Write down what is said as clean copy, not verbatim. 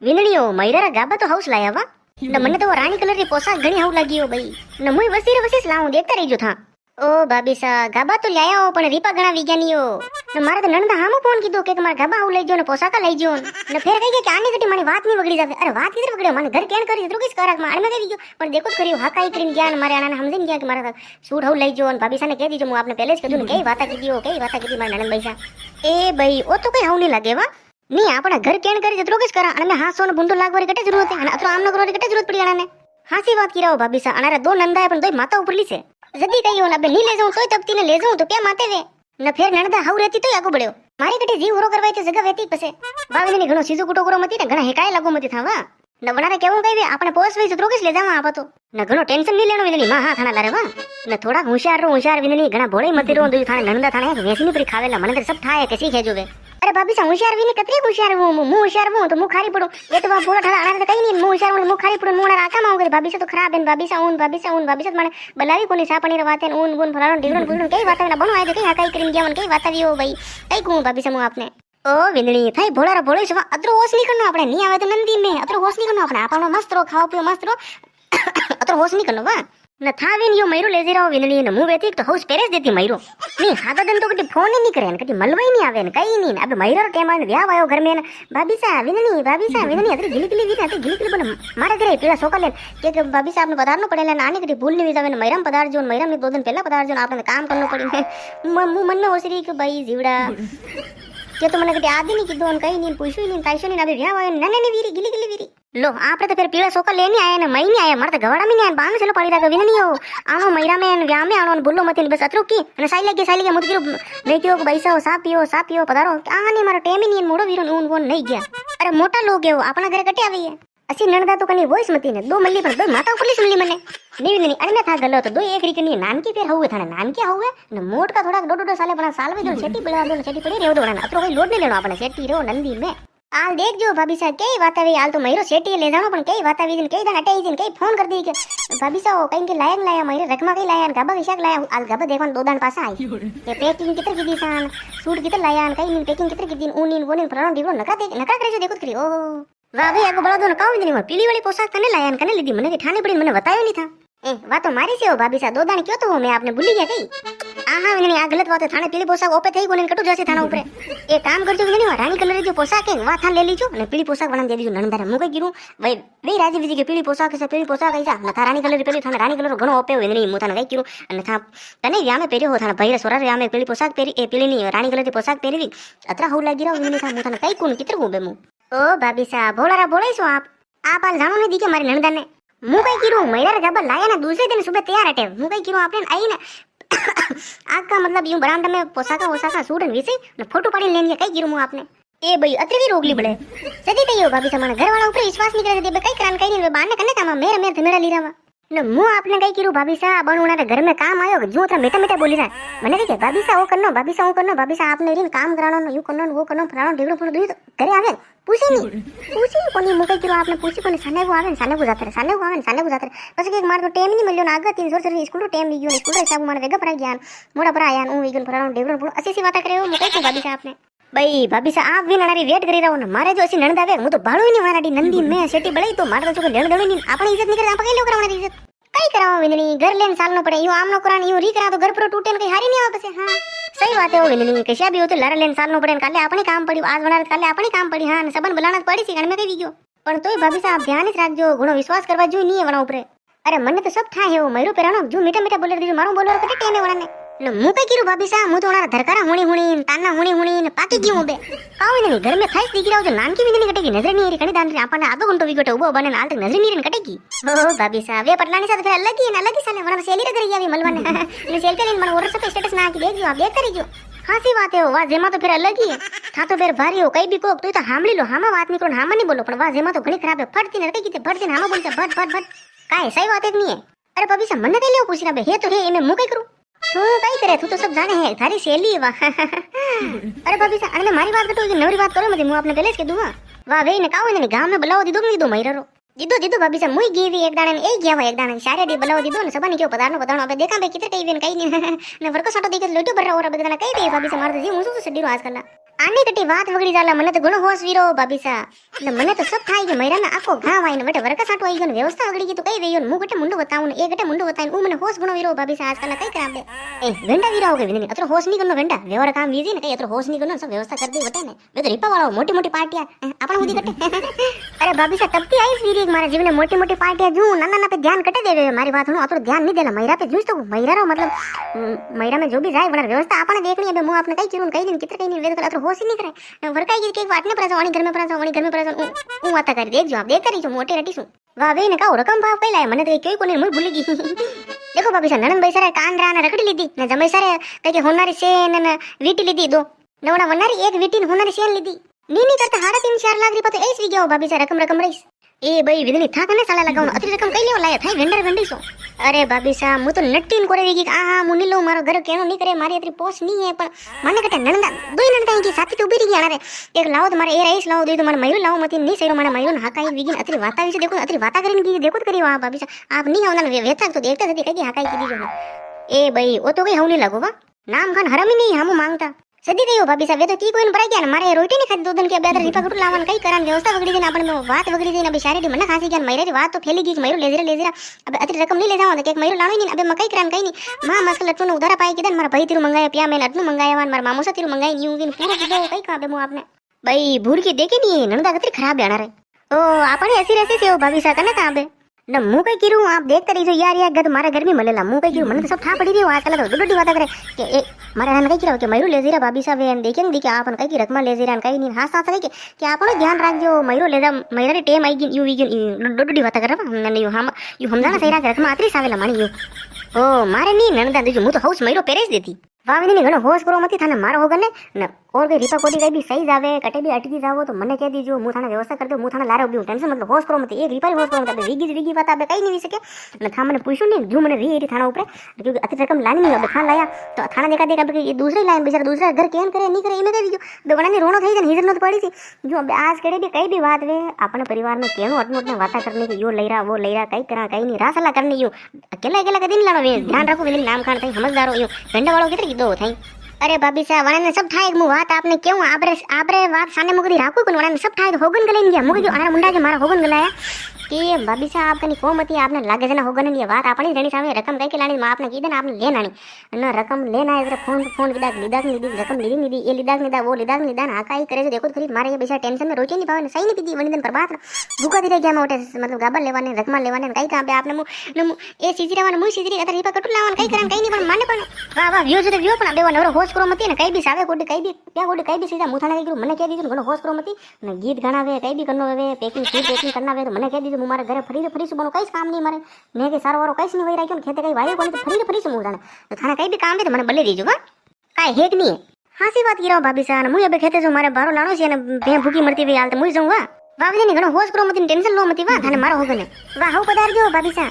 વિનણીઓ મૈરા GABA તો house લાયા વા ને મને તો રાણી કલર ની પોશાક ઘણી હાઉ લાગીઓ ભાઈ ને મુય વસીરે વસીસ લાવું દેખતા રહીજો થા ઓ ભાભીસા ગાબા તો લાયા પણ રીપા ઘણા વિજ્ઞાનીઓ ને મારે તો નણંદા હામો ફોન કીધો કે મારા ગાબા હાઉ લઈ જો ને પોશાકા લઈ જો ને ફેર કહી કે આની કટી મારી વાત નહીં બગડી જાવે અરે વાત કીધર બગડ્યો મને ઘર કેણ કરી તો કિસ કરાક માં આને કહી ગયો પણ દેખો જ કર્યો હાકાઈ કરીને ગયા ને મારે આનાને સમજીને ગયા કે મારા સૂટ હાઉ લઈ જો ને ભાભીસાને કહી દીજો હું આપને પહેલે જ કીધું ને કઈ વાતા કીધી મારા નણંદ ભાઈસા એ ભાઈ ઓ તો કઈ હાઉ નહીં લાગે વા નહીં આપણા ઘર કેણ કરી જત્રો કિસ કરા અને હા સોનો બુંદો લાગવાની કટે જરૂરત છે અને અત્રો આમનો કરવાની કટે જરૂરત પડી આનાને હાસી વાત કીરાઓ ભાભીસા અનારા દો નંદા પણ તોય માતા ઉપર લી છે જદી કહીયો ને નહીં લે જાઉં તોય તપતીને લે જાઉં તો ક્યાં માતે વે ન ફેર નણદા હાઉ રહેતી તોય આગો બળ્યો મારી કટે જીવ ઉરો કરવાય તો જગા વેતી પસે વાવીને ઘણો સીધો કુટો કરો મતી ને ઘણા હેકાય લાગો મતી થાવા ન વણારે કેવું કહીવે આપણે પોસ વઈ જત્રો કિસ લે જાવા આપતો ન ઘણો ટેન્શન નહીં લેણો વિનની માં હા થાણા લારે વા ને થોડા હોશિયાર વિનની ઘણા ભોળે મતી રો દુઈ થાણે નણદા થાણે વેસની પરી ખાવેલા મને તો સબ થાય કે શીખે જોવે અરે ભાભીસા હોશિયાર વિની કતરી હોશિયાર હું હોશિયાર હું તો હું ખારી પડું એ તો ભોળા ઠાળા આના તો કઈ નહીં હું હોશિયાર હું ખારી પડું હું રાકા માં કરી ભાભીસા તો ખરાબ હે ભાભીસા મને બલાવી કોની સાપણી વાતે ઊન ગુન ફલાણો ઢીગણ ગુણ કઈ વાત ના બનો આય તો કઈ હાકાઈ કરીને ગયા મને કઈ વાત આવ્યો ભાઈ કઈ કહું ભાભીસા હું આપને ઓ વિંદણી થાય ભોળારા ભોળો છે અત્રો હોશ નહીં કરનો આપણે નહીં આવે તો નંદી મે અત્રો હોશ નહીં કરનો આપણે આપણો મસ્ત રો ખાવ પીઓ મસ્ત રો અત્રો હોશ નહીં કરનો વા ન થાવીન યો મયરો લેજે રાવ વિનલી ને હું વેતી તો હાઉસ પેરેસ દેતી મયરો ની હાતો દન તો કટી ફોન નહીં કરે ને કટી મલવાઈ નહીં આવે ને કઈ નહીં અબે મયરો ટેમ આવે વ્યાવ આયો ઘર મે ભાભીસા વિનલી અતરી ગીલી બને મારા ઘરે પેલા સોકા લે કે ભાભીસા આપને પધારનો પડેલા નાની કટી ભૂલ નહીં વિજાવે ને મયરામ પધારજો ને મયરામ ની દો દિન પહેલા પધારજો ને આપણે કામ કરનો પડી હું મનને ઓસરી કે ભાઈ જીવડા કે તો મને કટી આદી ની કીધો ને કઈ નહીં પૂછ્યું નહીં તાઈશો નહીં અબે વ્યાવ આયો નને વીરી ગીલી વીરી લો આપણે તો ફેર પીળા સોકા લેની આયા ને મઈ ની આયા મારે તો ગવાડા મી ને બાંગ ચલો પડી રાખ વિનનીઓ આનો મૈરા મે વ્યા મે આનો બુલ્લો મતી બસ અતરો કી અને સાઈ લાગે મુત કીધું મે કીધું કે પૈસા સા પીઓ પધારો આની મારો ટેમી ની મોડો વીરો ઊન વોન નહીં ગયા અરે મોટા લોગ એવો આપણા ઘરે કટી આવી અસી નણદા તો કની વોઇસ મતી ને દો મલ્લી પણ દો માતા ઉપર સુમલી મને ની વિનની અરે ના થા ગલો તો દો એક રીક ની નાનકી ફેર હોવે થાને નાનકી હોવે ને મોટ કા થોડા દોડો સાલે પણ સાલવે દો છેટી બળા દો છેટી પડી રેવ દો અતરો કોઈ લોડ નહીં લેનો આપણે છેટી રો નંદી મે આલ દેખજો ભાભીસા કઈ વાત આવી આલ તો મયરો શેટી લે જાણો પણ કઈ વાત આવી ને કઈ દાન અટાઈ જઈને કઈ ફોન કરી દી કે ભાભીસા કઈ કે લાયા મયરે રકમા કઈ લાયા ગાબા વિશાક લાયા આલ ગાબા દેખવાન દોદાન પાસા આઈ કે પેકિંગ કિતર કીધી સાન સૂટ કિતર લાયા ને કઈ ની પેકિંગ કિતર કીધી ઊની વોની ફરાણો દીવો નકા કરે છે દેખુત કરી ઓ વાહ ભાઈ આગો બળો દો ને કાવ ની પીલી વાળી પોશાક તને લાયા ને કને લીધી મને કે ઠાને પડી મને બતાયો ની થા એ વાતો મારી છે ઓ ભાભીસા દોદાન કયો તો મે આપને ભૂલી ગયા કઈ આહા વિનની આ ગલત વાતો થાણે પીલી પોશાક ઓપે થઈ કોને કટુ જશે થાણા ઉપર એ કામ કરજો વિનની રાણી કલર જો પોશાક હે વા થાન લે લીજો અને પીલી પોશાક વણા દે દીજો નણંદારે મુ કઈ કીરું ભાઈ બે રાજી વિજી કે પીલી પોશાક છે પીલી પોશાક આઈ જા ન થા રાણી કલર પેલી થાને રાણી કલર ઘણો ઓપે વિનની મુ થાને કઈ કીરું અને થા તને વ્યામે પહેર્યો હો થાને ભાઈ સોરા વ્યામે પીલી પોશાક પહેરી એ પીલી ની રાણી કલર ની પોશાક પહેરવી અતરા હઉ લાગી રહ્યો વિનની થા મુ થાને કઈ કોણ કિતર હું બે મુ ઓ ભાભીસા ભોળારા ભોળઈસો આપ આલ જાણો ને દી કે મારી નણંદાને હું કઈ કીરું મૈરા ગાબા લાયા ને દૂસરે દિન સુબહ તૈયાર હટે હું કઈ કીરું આપણે આઈ ને આકા મતલબ यूं बरामदा में पोसाका सूट विसे ने फोटो पाड़ी लेने कई गिरमु आपने ए भाई अतरी रोगली बड़े सदी कहियो भाभी समाने घर वाला ऊपर विश्वास नहीं करे दे कई करान कई नहीं बाने कने काम मेरे धमेड़ा लीरावा ने मु आपने कई किरू भाभी सा बनोना रे घर में काम आयो जो था मीठा बोली रहा मैंने कही भाभी सा वो करनो भाभी सा आपने रीन काम करानो यू करनो वो करनो फलानो ढेगड़ो फलो दुई तो घरे आवे पूछी कोनी मु कई किरू आपने पूछी कोनी साने को आवे साने को जाते बस के मार तो टेम नहीं मिल्यो ना आगा 300 से स्कूल टेम ली गयो स्कूल हिसाब मारे वेगा पड़ा गया मोड़ा पर आया ऊ वीगन फलानो ढेगड़ो फलो असी सी बात करे मु कई भाभी सा आपने भाई भाभी सा आप भी नणारी वेट करी रहो ने मारे जो असी नणंद आवे मु तो भाड़ो नहीं माराडी नंदी में सेटी बळई तो मारे तो लेण देणी आपणी इज्जत नहीं करे आप कई लो करावणी इज्जत कई करावा विननी घर लेन साल नो पड़े यो आमनो करान यो री करा तो घर पर टूटे ने कई हारी नहीं आवे पसे हां सही बात है ओ विननी कशा भी हो तो लरा लेन साल नो पड़े काले आपणी काम पड़ी आज वणार काले आपणी काम पड़ी हां सबन बुलाना पड़ी सी घर में कई गयो पण तोय भाभी सा आप ध्यान ज राखजो घणो विश्वास करवा जो नहीं वणा ऊपर अरे मन तो सब था है वो मयूर पेरानो जो मीठा बोले दीजो मारो बोलर कटे टेने वणा ने न मु कई किरू भाभी सा मु तो वणा धरकारा हुणी ताना हुणी ने पाकी गयो बे काव नहीं घर में खाइस दिखी रहो जो नान की विननी कटेगी नजर नहीं री कणी दान रे आपने आधो घंटो विगटे उबो बने नाल तक नजर नहीं रे कटेगी ओ भाभी सा वे पटलानी सा तो फिर अलग ही साले वणा सेली रे करी जावी मलवाने ने सेल करे मन और सब स्टेटस ना की देखजो आप देख करीजो हासी बात है वा जेमा तो फिर अलग ही है था तो फिर भारी हो कई भी को तू तो हामली लो हामा बात नहीं करो हामा नहीं बोलो पण वा जेमा तो घणी खराब है फटती ने कई की फटती ने हामा बोलते फट काय सही बात एक नहीं है अरे भाभी सा मन कई लो पूछना बे हे तो हे इने मु कई करू तू कई करे तू तो सब जाने है थारी सेली वाह अरे भाभी सा अरे मारी बात करो कि नवरी बात करो मत मु आपने पहले के दूंगा वाह वे ने काव ने गांव में बुलाओ दीदो मईरो दीदो भाभी सा मुई गीवी एक दाने ए गया एक दाने सारे दी बुलाओ दीदो ने सबने क्यों पधारनो अबे देखा बे कितने कई वेन कई ने फरको साटो देके लोटो भर और अबे दाना कई दे भाभी सा मार दे मुसु से डीरो आजकल આને કટી વાત વગડી जाला મને તો ઘણો હોશ વીરો ભાભીસા એટલે મને તો સબ થાય કે મૈરાને આખો ગામ આવીને વટે વરકા સાટો આવી ગયો ને વ્યવસ્થા વગડી ગઈ તો કઈ વેયો હું ગટે મુંડો બતાવું ને એ ગટે મુંડો બતાવીને મને હોશ ઘણો વીરો ભાભીસા આજકાલ કઈ કરા બે એ વેંડા વીરો કે વિની અત્ર હોશ ની કરનો વેંડા વ્યવહાર કામ વીજી ને કઈ અત્ર હોશ ની કરનો સબ વ્યવસ્થા કરી દે વટે ને બે તો રીપા વાળો મોટી મોટી પાર્ટિયા આપણ હુદી કટે અરે ભાભીસા તબતી આઈસ વીરી મારા જીવને મોટી મોટી પાર્ટિયા જુ નાના નાના पे ध्यान कटे देवे मारी बात हूं अतो ध्यान नहीं देना मैरा पे जूस तो मैरा रो मतलब मैरा में जो भी जाए बना व्यवस्था आपने देखनी है बे मु आपने कई किरून कई दिन कितने कई दिन वेद अतो होश ही नहीं करे वरकाई की एक वाट ने पर वाणी घर में पर वाणी घर में पर હું વાતા કરી દેજો આપ દેખતા રહીજો મોટી રટી છું વાહ બે ને કાઉ રકમ ભાવ કઈ લાય મને તો કઈ કોને મુઈ ભૂલી ગઈ દેખો ભાભી સા નણંદ ભાઈ સારે કાન રાના રખડી લીધી ને જમાઈ સારે કઈ કે હોનારી છે ને વીટી લીધી દો નવણા વનારી એક વીટી ને હોનારી છે લીધી ની કરતા 3.5-4 લાખ રૂપિયા તો એસ વી ગયો ભાભી સા રકમ રહીશ ए भाई विदनी था कने साला लगावनो अतरी रकम कई लेव लाया थाई वेंडर वेंडी सो अरे भाभी सा मु तो नट्टीन कोरे वीगी आ हा मुनी लो मारो घर केनो नहीं करे मारी अतरी पोस नहीं है पण माने कटे नणंदा दोई नणंदा की साथी तो उभी रही गया रे एक लाओ तो मारे ए राइस लाओ दे तो मारे मयूर लाओ मती नहीं सरो माने मयूर हाकाई वीगी अतरी वाता विसे देखो अतरी वाता करीने की देखो तो करी वा भाभी सा आप नहीं आवना वेथा तो देखता थी कई हाकाई की दीजो ए भाई ओ तो कई हवनी लगो वा नाम खान हरम ही नहीं हम मांगता सदी गयो भाभी सा वे तो की कोइन पराई गया मारे रोटी नहीं खाती दो दिन के बेदर रिपा गुट लावन कई करान व्यवस्था वगड़ी देना अपन में बात वगड़ी देना बेचारी मन खासी गया मयूर बात तो फैली गई मयूर लेजरा अब अतरी रकम नहीं ले जाओ तो एक मयूर लानो नहीं अब मकई करान कई नहीं मां मस्कल लट्टू ने उधारा पाई किदन मारा भाई तीरू मंगाया पिया मैं लट्टू मंगाया वन मारा मामू सा तीरू मंगाई यूं विन पूरा दो कई का बे मु आपने भाई भूर के देखे नहीं नणदा कतरी खराब जाना रे ओ आपने ऐसी रहसी से भाभी सा कने का बे न मुंह कई किरू आप देखते रहियो यार यार गद मारे घर में मलेला मुंह कई किरू मन तो सब था पड़ी रही आजकल तो डुडडी बात करे कि ए मारे हन कई किरो के मयूर ले जीरा भाभी साहब एन देखे देखे आपन कई की रकमा ले जीरा कई नहीं हाथ साथ कई कि आपन ध्यान रखजो मयूर ले जा मयूर टेम आई यू वी डुडडी बात करे न यू हम जाना सही रख रकमा आतरी सावेला मानी यू ओ मारे नहीं नणदा दीजो मु तो हाउस मयूर पेरेस देती वाविनी ने घणो होश करो मती थाने मारो होगा ने और कोई रिपा कोडी कई भी सही जावे कटे भी अटकी जावो तो मने कह दीजो मु थाने व्यवस्था कर दो मु थाने लारे उबी टेंशन मतलब होश करो मती एक रिपा होश करो मती वीगी बात आबे कई नहीं सके ने था मने पूछो नहीं जो मने री थाना ऊपर क्योंकि अति रकम लानी नहीं अब थाना लाया तो थाना देखा ये दूसरी लाइन बेचारा दूसरा घर केन करे नहीं करे इमे कह दीजो बेवणानी रोणो થઈ જાય हिजर न पड़ी थी जो अब आज करे भी कई भी बात वे अपने परिवार में केनो अटमोट ने वाता करने की यो लईरा वो लईरा कई करा कई नहीं रासला करनी यो अकेला अकेला कदी नहीं लानो ध्यान रखो विनी नाम खान थई समझदारो यो गंडा वालो कितरी दो थई अरे भाभी सा वणे सब थाय मु बात आपने क्यों आबरे बात साने मुकदी राखो कोन वणे सब थाय होगन गलेन गया मुके जो आना मुंडा के मारा होगन गलाया कि भाभी सा आपकनी कोमती आपने लागे जना होगन ये बात आपनी रणी सामे रकम कई के लानी मां आपने कीधन आपने लेना नहीं न रकम लेना है फोन लीदा रकम लीदी नीदी ये लीदा नीदा वो लीदा नीदा हाकाई करे देखो खरीद मारे ये बेचा टेंशन में रोटी नहीं पावे सही नहीं पीती वनी दिन पर बात भूखा दी रह गया मोटे मतलब गाबर लेवाने रकमा लेवाने कई काम पे आपने ए सीजी रहवाने मु सीजी अतर रिपा कटु लावन कई करन कई नहीं पण माने पण वाह व्यू जो व्यू पण बेवा नवरो होश करो मती ने कई भी सावे कोडी कई भी क्या कोडी कई भी सीधा मुथाने कई मने कह दीजो घणो होश करो मती ने गीत गाना कई भी करनो वे पैकिंग करना वे तो मने कह दीजो मु मारे घरे फरी से बनो कई काम नहीं मारे ने के सारो वारो कई नहीं वई राख्यो खेते कई वायो कोनी तो फरी से मु जाने तो थाने कई भी काम दे तो मने बल्ले दीजो हां काई हेक नहीं हासी बात कीरो भाभी सा मु अबे खेते जो मारे बारो लाणो छे ने भे भूखी मरती वे हाल तो मु जाऊं वा वावले ने घणो होश करो मती टेंशन लो मती वा थाने मारो होगने वा हाउ पधारजो भाभी सा